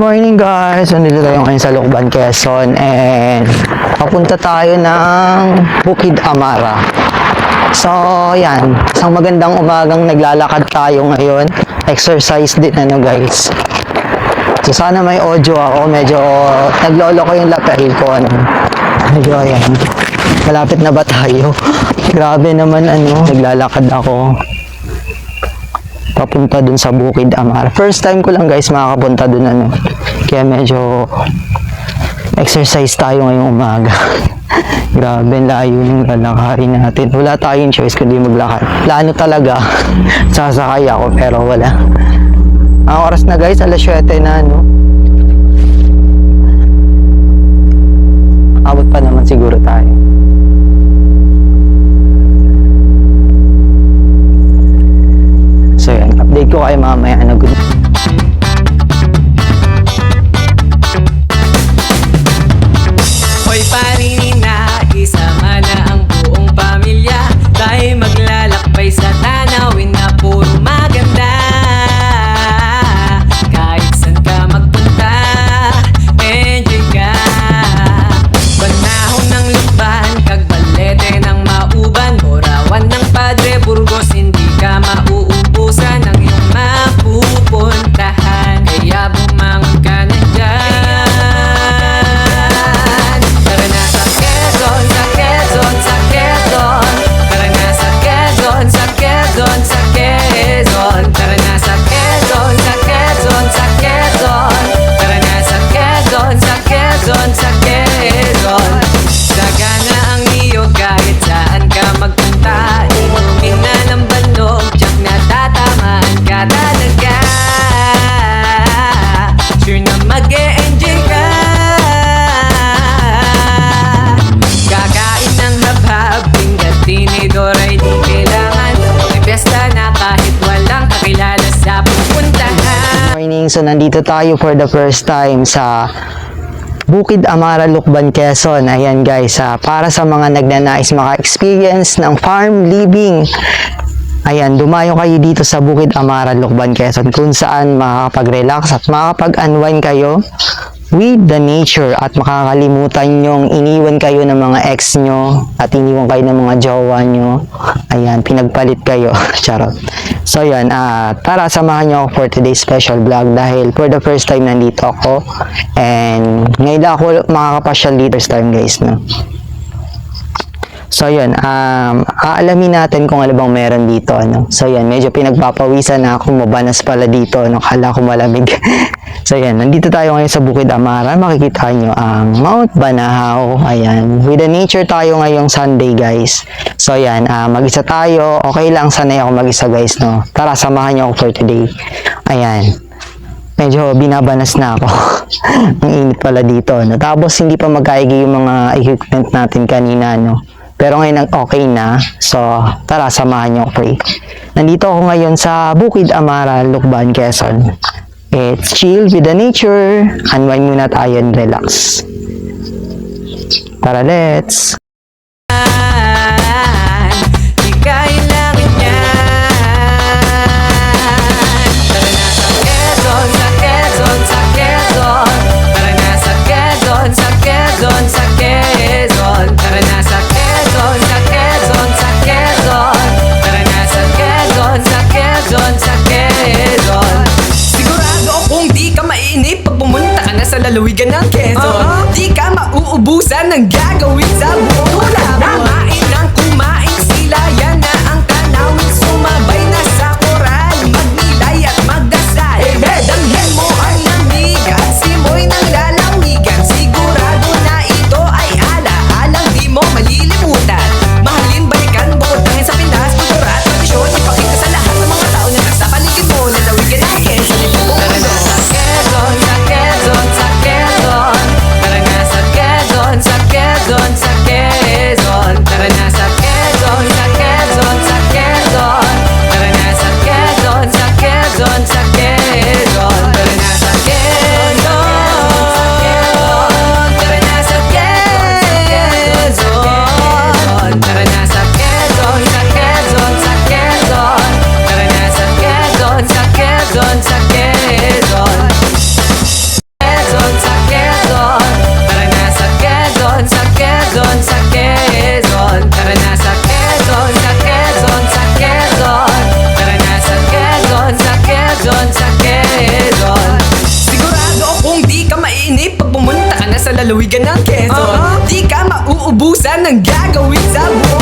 Morning guys! Nandito tayo ngayon sa Lucban, Quezon and papunta tayo ng Bukid Amara. So, yan. Isang magandang umagang naglalakad tayo ngayon. Exercise din guys. So, sana may audio ako. Medyo naglolo ko yung lapel ko. Medyo ayan. Malapit na ba tayo? Grabe naman naglalakad ako. Papunta dun sa Bukid Amara. First time ko lang guys makakapunta dun Kaya medyo exercise tayo ngayong umaga. Grabe, layo ng lalakarin natin. Wala tayong choice kundi maglakad. Plano talaga. Sasakay ako pero wala. Ang oras na guys, alas 7 na Abot pa naman siguro tayo. So yan, update ko kayo mamaya good. Hoy parinina, isama na ang buong pamilya. Tayo maglalakbay sa tanawin na puro maganda. Kahit saan ka magpunta, enjoy ka. Banahon ng Lucban, Cagbalete ng Mauban, Morawan ng Padre Burgos, hindi ka mauubusan ng iyong mapupuntahan. Kaya bumangon ka na dyan. Tara na sa Quezon, sa Quezon, sa Quezon. Tara na sa Quezon, sa Quezon, sa Quezon. Tara na sa Quezon, sa Quezon, sa Quezon. Tara na sa Quezon, sa Quezon, sa Quezon. Sagana ang iyo kahit saan ka magpunta. Inumin na ng bandog, tiyak na tatamaan ka talaga. Sure na mag-e-enjoy ka. Kakain ng habhab, pinggan tinidor ay di kailangan. May pesta na kahit walang kakilala sa pupuntahan. Morning, so nandito tayo for the first time sa Bukid Amara, Lucban, Quezon. Ayan guys, para sa mga nagnanais maka-experience ng farm living. Ayan, dumayo kayo dito sa Bukid Amara, Lucban, Quezon kung saan makakapag-relax at makakapag-unwind kayo with the nature at makakalimutan nyong iniwan kayo ng mga ex nyo at iniwan kayo ng mga jowa nyo. Ayan, pinagpalit kayo. Charot. So yan, tara samahan nyo ako for today's special vlog dahil for the first time nandito ako and ngayon lang ako makakapasyal dito first time guys So yun, aalamin natin kung ano bang meron dito So yan, medyo pinagpapawisan na ako, mabanas pala dito kala ko malamig. So yan, nandito tayo ngayon sa Bukid Amara. Makikita nyo ang Mount Banahaw. Ayan, with the nature tayo ngayong Sunday guys. So yan, mag-isa tayo. Okay lang, sanay ako mag-isa guys Tara, samahan nyo ako for today. Ayan, medyo binabanas na ako. Ang init pala dito Tapos hindi pa magkaigi yung mga equipment natin kanina Pero ngayon okay na. So, tara, samahan nyo ako. Nandito ako ngayon sa Bukid Amara, Lucban, Quezon. It's chill with the nature. Unwind muna tayo and relax. Tara, let's! Di kailangan yan. Tara na sa Quezon, sa Quezon, sa Quezon. Tara na sa Quezon, sa Quezon, sa Quezon. Tara na sa Quezon, sa Quezon, sa Quezon. Tara na sa Quezon, sa Quezon, sa Quezon. Sigurado akong di ka mainip pag pumunta ka na sa lalawigan ng Quezon. Di ka mauubusan ng gagawin sa buong kumain ng kumain sila. Yan na ang tanawin. Sumabay na sa koral, magnilay at magdasal. Damhin mo ang lamig at simoy ng lalawigan. Sigurado na ito ay ala-alang di mo malilimutan. Mahalin, balikan, bukod tangin sa Pinas, kultura at tradisyon. Ipakita sa lahat ng mga tao na nasa paligid mo. Lalawigan ng Quezon. Tara na sa Quezon, sa Quezon, sa Quezon. Tara na sa Quezon, sa Quezon, sa Quezon. lalawigan ng Quezon Di ka mauubusan ng gagawin sa buong